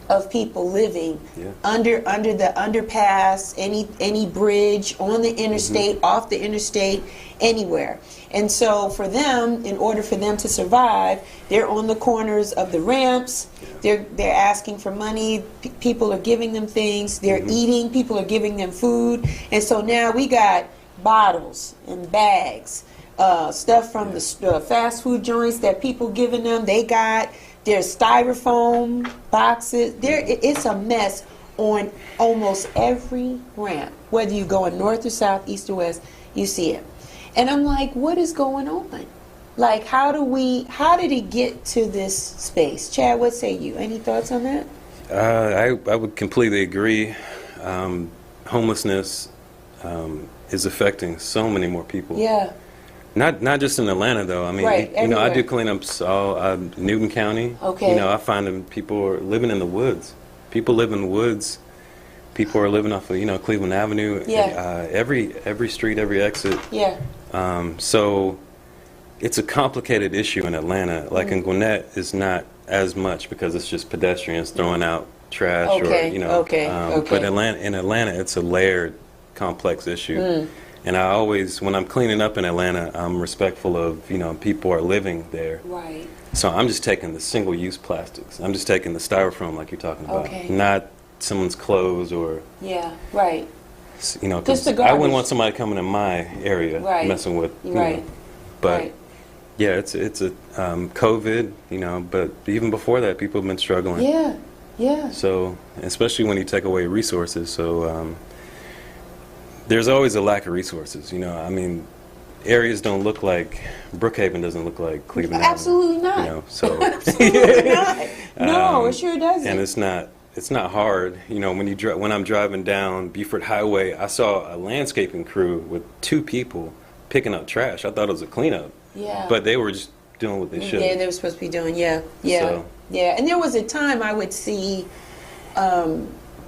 of people living Yeah. under the underpass, any bridge, on the interstate, off the interstate, anywhere. And so for them, in order for them to survive, they're on the corners of the ramps. They're asking for money. People are giving them things. They're eating. People are giving them food. And so now we got bottles and bags, stuff from the fast food joints that people giving them. They got. There's styrofoam boxes. It's a mess on almost every ramp. Whether you going north or south, east or west, you see it. And I'm like, what is going on? Like, how did it get to this space? Chad, what say you? Any thoughts on that? I would completely agree. Homelessness is affecting so many more people. Yeah. Not just in Atlanta though. I mean, Right, I do everywhere. cleanups all Newton County. Okay. I find them people are living in the woods. People live in the woods. People are living off of Cleveland Avenue. Yeah. Every street, every exit. Yeah. So it's a complicated issue in Atlanta. Like in Gwinnett, it's not as much because it's just pedestrians throwing out trash Okay, or okay. But in Atlanta, it's a layered, complex issue. And I always, when I'm cleaning up in Atlanta, I'm respectful of people are living there. Right. So I'm just taking the single-use plastics. I'm just taking the styrofoam, like you're talking about, Okay. not someone's clothes or Yeah. Right. 'cause Just the I garbage. wouldn't want somebody coming in my area Right. messing with. Right. But Right. yeah, it's a COVID, but even before that, people have been struggling. Yeah. Yeah. So especially when you take away resources, so there's always a lack of resources. I mean, areas don't look like Brookhaven doesn't look like Cleveland. Avenue, Absolutely not. So Absolutely not. No, it sure doesn't. and it's not hard. When I'm driving down Beaufort Highway, I saw a landscaping crew with 2 people picking up trash. I thought it was a cleanup, Yeah. but they were just doing what they should. Yeah, they were supposed to be doing. Yeah. So- Yeah. And there was a time I would see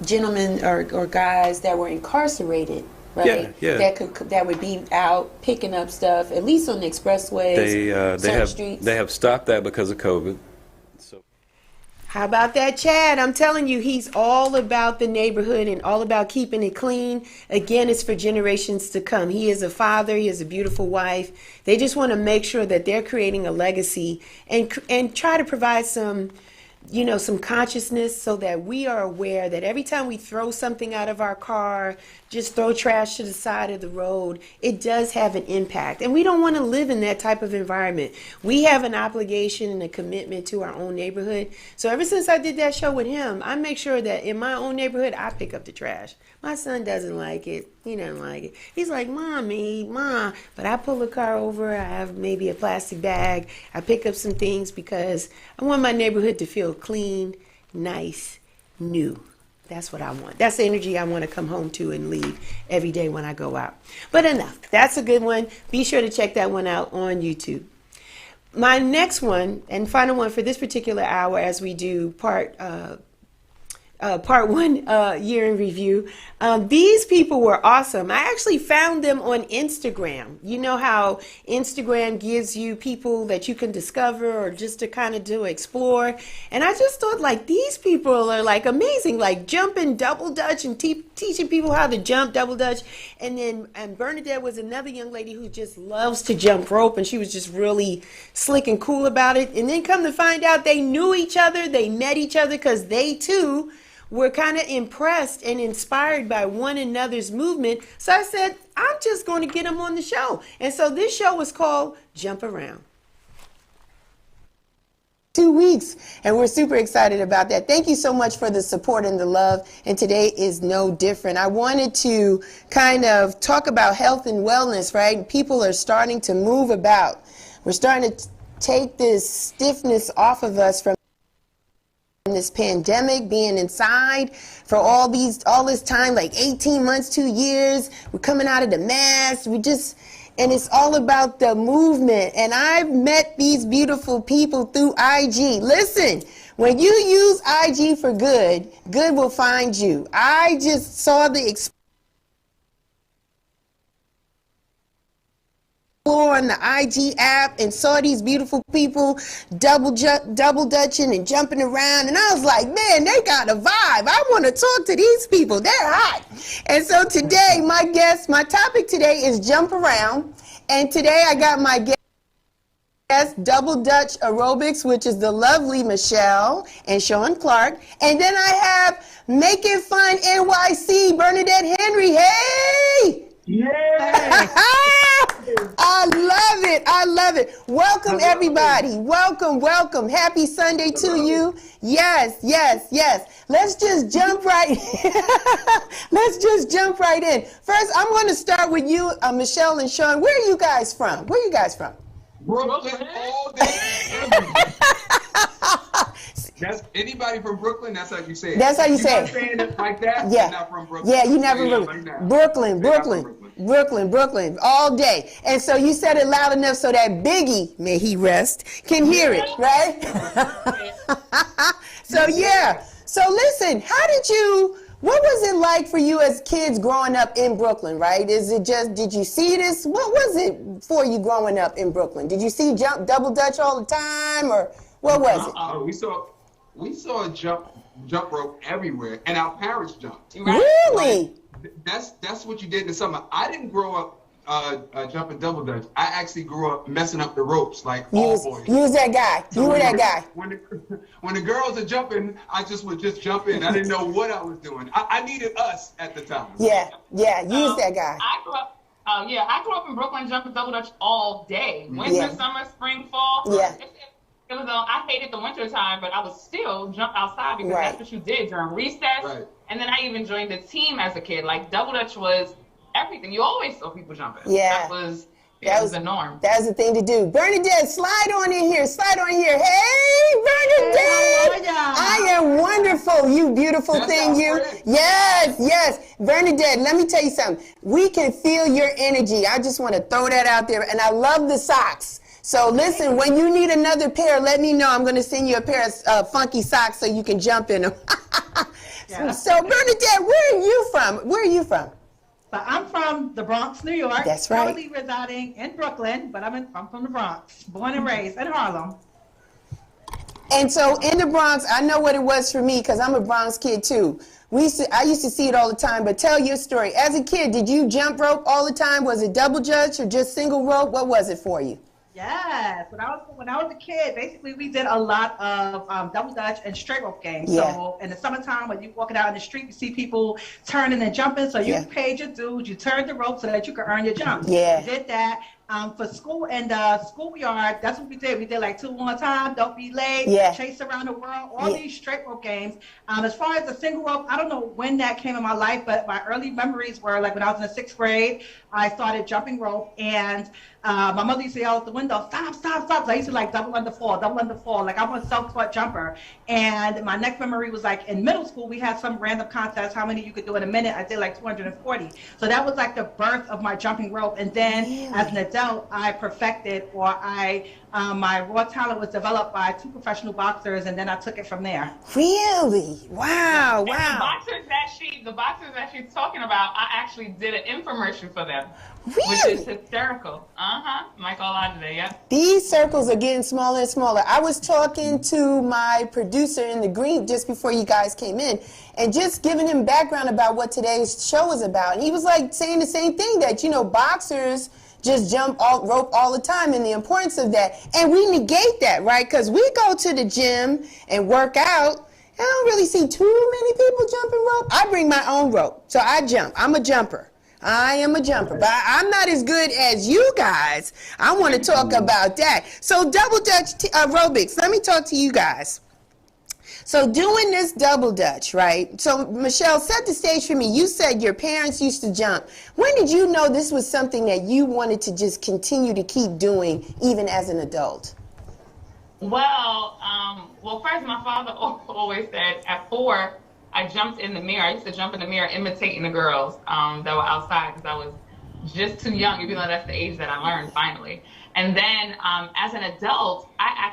gentlemen or guys that were incarcerated, right? Yeah, yeah. That would be out picking up stuff, at least on the expressways, They certain streets. have stopped that because of COVID. So How about that, Chad? I'm telling you, he's all about the neighborhood and all about keeping it clean. Again, it's for generations to come. He is a father. He has a beautiful wife. They just want to make sure that they're creating a legacy and try to provide some some consciousness so that we are aware that every time we throw something out of our car, just throw trash to the side of the road, it does have an impact. And we don't want to live in that type of environment. We have an obligation and a commitment to our own neighborhood. So ever since I did that show with him, I make sure that in my own neighborhood, I pick up the trash. My son doesn't like it. He doesn't like it. He's like, Mom. But I pull the car over. I have maybe a plastic bag. I pick up some things because I want my neighborhood to feel clean, nice, new. That's what I want. That's the energy I want to come home to and leave every day when I go out. But enough. That's a good one. Be sure to check that one out on YouTube. My next one and final one for this particular hour as we do part one, year in review. These people were awesome. I actually found them on Instagram. You know how Instagram gives you people that you can discover or just to kind of do explore. And I just thought like these people are like amazing, like jumping double dutch and teaching people how to jump double dutch. And Bernadette was another young lady who just loves to jump rope, and she was just really slick and cool about it. And then come to find out they knew each other, they met each other because they too were kind of impressed and inspired by one another's movement. So I said, I'm just going to get them on the show. And so this show was called Jump Around. 2 weeks, and we're super excited about that. Thank you so much for the support and the love, and today is no different. I wanted to kind of talk about health and wellness, right? People are starting to move about. We're starting to take this stiffness off of us from this pandemic, being inside for all this time, like 18 months, 2 years. We're coming out of the mask. And it's all about the movement. And I've met these beautiful people through IG. Listen, when you use IG for good, good will find you. I just saw the on the IG app and saw these beautiful people double dutching and jumping around, and I was like, man, they got a vibe. I want to talk to these people. They're hot. And so today, my topic today is jump around, and today I got my guest double dutch aerobics, which is the lovely Michelle and Sean Clark, and then I have Make It Fun NYC Bernadette Henry. Hey! Yeah. I love it. Welcome everybody. Welcome. Happy Sunday to you. Yes. Let's just jump right in. First, I'm going to start with you, Michelle and Sean. Where are you guys from? Brooklyn all day. That's anybody from Brooklyn. That's how you say it. That's how you say it. Saying it like that. Yeah. You're not from Brooklyn. Yeah, you never like Brooklyn, all day. And so you said it loud enough so that Biggie, may he rest, can hear it, right? So yeah. So listen, what was it like for you as kids growing up in Brooklyn, right? Did you see this? What was it for you growing up in Brooklyn? Did you see double dutch all the time, or what was it? We saw a jump rope everywhere, and our parents jumped. Really? That's what you did in the summer. I didn't grow up jumping double dutch. I actually grew up messing up the ropes like all boys. You was that guy. You were that guy. When the girls are jumping, I would just jump in. I didn't know what I was doing. I needed us at the time. Yeah, you was that guy. I grew up in Brooklyn jumping double dutch all day. Winter, summer, spring, fall. Yeah. It was I hated the winter time, but I would still jump outside because that's what you did during recess. Right. And then I even joined the team as a kid. Like double dutch was everything. You always saw people jumping. Yeah. That was the norm. That was the thing to do. Bernadette, slide on in here. Hey, Bernadette. I am wonderful, you beautiful thing, you. Friend. Yes. Bernadette, let me tell you something. We can feel your energy. I just want to throw that out there. And I love the socks. So listen, when you need another pair, let me know. I'm going to send you a pair of funky socks so you can jump in them. So Bernadette, where are you from? So I'm from the Bronx, New York. That's right. Currently residing in Brooklyn, but I'm from the Bronx, born and raised in Harlem. And so in the Bronx, I know what it was for me because I'm a Bronx kid too. I used to see it all the time, but tell your story. As a kid, did you jump rope all the time? Was it double dutch or just single rope? What was it for you? Yes, when I was a kid, basically we did a lot of double dutch and straight rope games. Yeah. So in the summertime, when you walking out in the street, you see people turning and jumping. So you Yeah. paid your dues, you turned the rope so that you could earn your jumps. Yeah. We did that. For school and schoolyard, that's what we did. We did like 2 on time, don't be late, Yeah. chase around the world, all Yeah. these straight rope games. As far as the single rope, I don't know when that came in my life, but my early memories were like when I was in the 6th grade, I started jumping rope, and my mother used to yell out the window, stop, stop, stop. So I used to like double under fall. Like I'm a self-taught jumper. And my next memory was like in middle school, we had some random contest, how many you could do in a minute. I did like 240. So that was like the birth of my jumping rope. And then as an adult, I perfected, or my raw talent was developed by 2 professional boxers, and then I took it from there. Really? Wow, And wow. the boxers that she's talking about, I actually did an infomercial for them, which Really? is hysterical. Michael Olajide, yeah. These circles are getting smaller and smaller. I was talking to my producer in the green just before you guys came in, and just giving him background about what today's show is about. And he was like saying the same thing, that, you know, boxers just jump rope all the time, and the importance of that. And we negate that, right? Because we go to the gym and work out. I don't really see too many people jumping rope. I bring my own rope, so I jump. I'm a jumper. I am a jumper, but I'm not as good as you guys. I want to talk about that. So double dutch aerobics. Let me talk to you guys. So doing this double dutch, right? So Michelle, set the stage for me. You said your parents used to jump. When did you know this was something that you wanted to just continue to keep doing even as an adult? Well, first my father always said at 4, I jumped in the mirror. I used to jump in the mirror imitating the girls that were outside, because I was just too young, even though that's the age that I learned finally. And then as an adult, I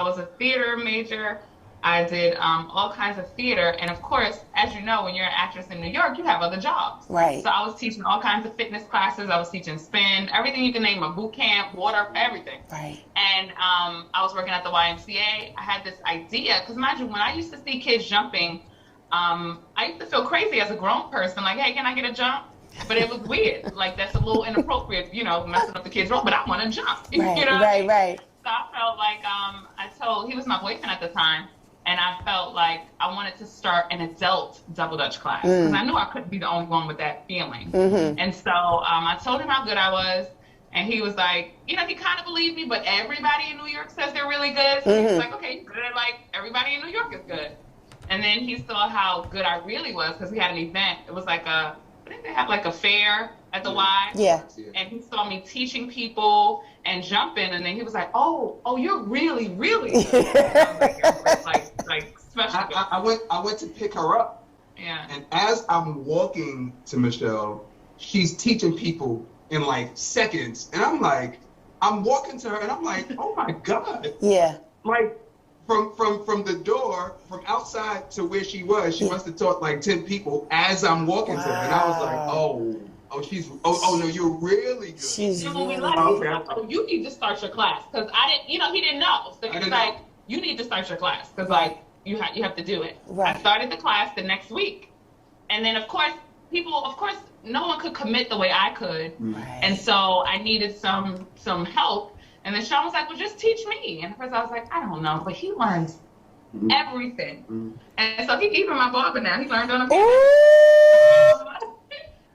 was a theater major. I did all kinds of theater. And of course, as you know, when you're an actress in New York, you have other jobs. Right. So I was teaching all kinds of fitness classes. I was teaching spin, everything you can name, a boot camp, water, everything. Right. And I was working at the YMCA. I had this idea, because mind you, when I used to see kids jumping, I used to feel crazy as a grown person, like, hey, can I get a jump? But it was weird. Like, that's a little inappropriate, you know, messing up the kids' role, but I want to jump. Right, you know what I mean? right. So I felt like, he was my boyfriend at the time, and I felt like I wanted to start an adult double dutch class, because I knew I couldn't be the only one with that feeling. And so I told him how good I was, and he was like, you know, he kind of believed me, but everybody in New York says they're really good. So he was like, okay, you're good, like everybody in New York is good. And then he saw how good I really was, because we had an event. It was like I think they have like a fair at the Y. Yeah. And he saw me teaching people and jumping, and then he was like, oh, you're really, really good. like special. I went to pick her up. Yeah. And as I'm walking to Michelle, she's teaching people in like seconds. And I'm walking to her and I'm like, oh my God. Yeah. Like from the door, from outside to where she was, she must have taught like 10 people as I'm walking to her. And I was like, oh no, you're really good. She's When we really left, good. he was like, oh, you need to start your class, because he didn't know. So he was like, you need to start your class, because like you have to do it. Right. I started the class the next week, and then of course no one could commit the way I could, Right. and so I needed some help. And then Sean was like, well, just teach me. And at first I was like, I don't know, but he learns everything. And so he's even my barber now. He learned on a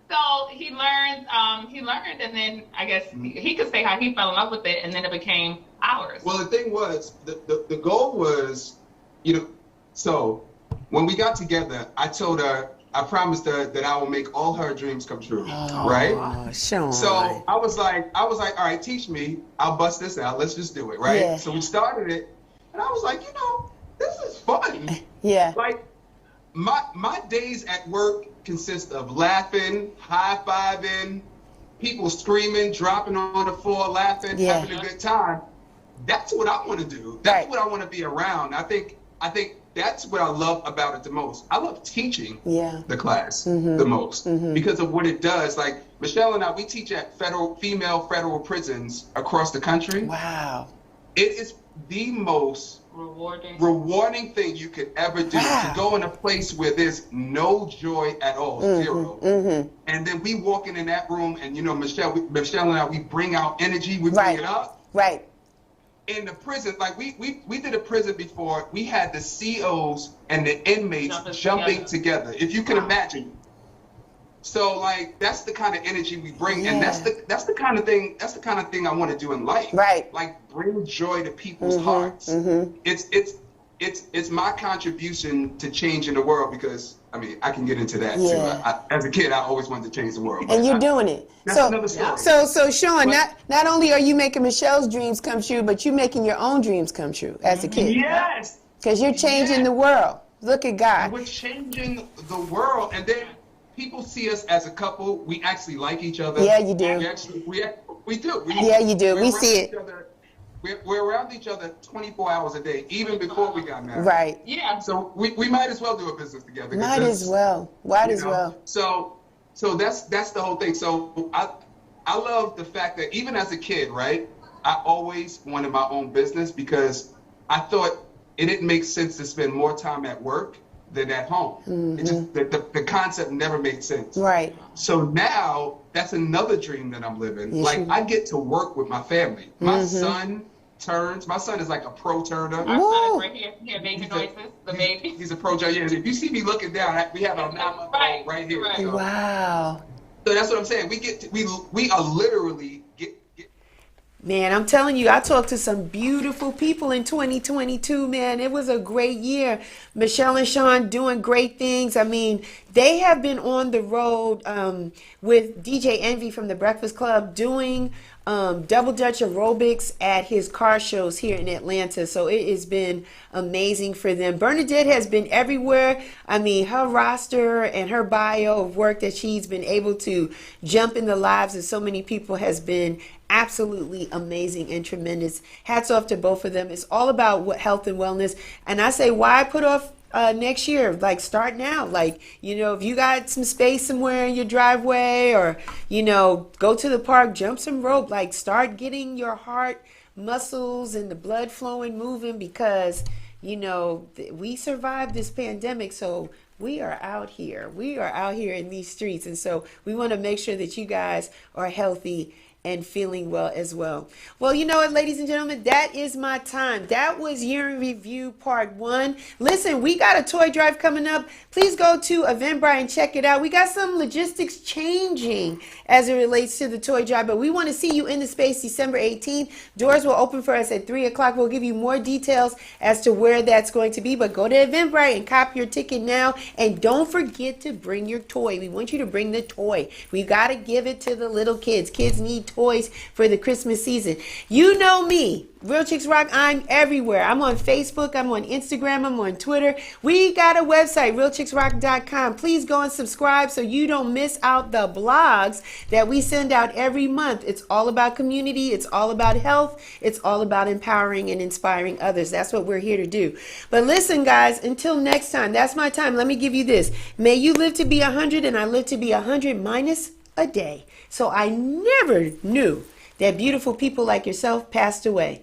So he learned, and then I guess he could say how he fell in love with it, and then it became ours. Well, the thing was, the goal was, you know, so when we got together, I promised her that I will make all her dreams come true, right? Oh, Sean. So I was like, all right, teach me. I'll bust this out. Let's just do it, right? Yeah. So we started it, and I was like, you know, this is fun. Yeah. Like, my days at work consist of laughing, high-fiving, people screaming, dropping on the floor, laughing, Yeah. having a good time. That's what I want to do. That's Right. what I want to be around. I think that's what I love about it the most. I love teaching the class the most because of what it does. Like Michelle and I, we teach at female federal prisons across the country. Wow. It is the most rewarding thing you could ever do, to go in a place where there's no joy at all, zero. And then we walk in that room, and you know, Michelle and I, we bring out energy, we bring it up. Right. In the prison, like we did a prison before, we had the COs and the inmates jumping together, if you can imagine. So like that's the kind of energy we bring, and that's the kind of thing I want to do in life. Right. Like bring joy to people's hearts. It's my contribution to changing the world, because I mean I can get into that too. As a kid, I always wanted to change the world. And you're doing it. That's another story. So Sean, not only are you making Michelle's dreams come true, but you're making your own dreams come true as a kid. Yes. Because you're changing the world. Look at God. We're changing the world, and then people see us as a couple. We actually like each other. Yeah, you do. We do. Yeah, you do. We see it. We're around each other 24 hours a day, even before we got married. Right. Yeah. So we might as well do a business together. Might as well. So that's the whole thing. So I love the fact that even as a kid, right, I always wanted my own business, because I thought it didn't make sense to spend more time at work than at home. It just, the concept never made sense. Right. So now that's another dream that I'm living. Yes, like I get to work with my family. My son turns. My son is like a pro turner. Our son is right here. Here, baby noises. The baby. He's a pro turner. Yeah, if you see me looking down, we have our 9-month-old right here. Right. So, Wow. so that's what I'm saying. We are literally get. Man, I'm telling you, I talked to some beautiful people in 2022, man. It was a great year. Michelle and Sean doing great things. I mean, they have been on the road with DJ Envy from the Breakfast Club doing double Dutch aerobics at his car shows here in Atlanta. So it has been amazing for them. Bernadette has been everywhere. I mean, her roster and her bio of work that she's been able to jump in the lives of so many people has been absolutely amazing and tremendous. Hats off to both of them. It's all about what health and wellness. And I say, why put off next year? Like, start now. Like, you know, if you got some space somewhere in your driveway, or, you know, go to the park, jump some rope, like start getting your heart muscles and the blood flowing, moving, because, you know, we survived this pandemic. So we are out here. We are out here in these streets. And so we want to make sure that you guys are healthy and feeling well as well. Well, you know what, ladies and gentlemen, that is my time. That was Year in Review Part 1. Listen, we got a toy drive coming up. Please go to Eventbrite and check it out. We got some logistics changing as it relates to the toy drive, but we want to see you in the space December 18th. Doors will open for us at 3 o'clock. We'll give you more details as to where that's going to be, but go to Eventbrite and cop your ticket now. And don't forget to bring your toy. We want you to bring the toy. We got to give it to the little kids. Kids need toys for the Christmas season. You know me, Real Chicks Rock. I'm everywhere. I'm on Facebook. I'm on Instagram. I'm on Twitter. We got a website, realchicksrock.com. Please go and subscribe so you don't miss out the blogs that we send out every month. It's all about community. It's all about health. It's all about empowering and inspiring others. That's what we're here to do. But listen, guys, until next time, that's my time. Let me give you this. May you live to be 100, and I live to be 100 minus a day. So I never knew that beautiful people like yourself passed away.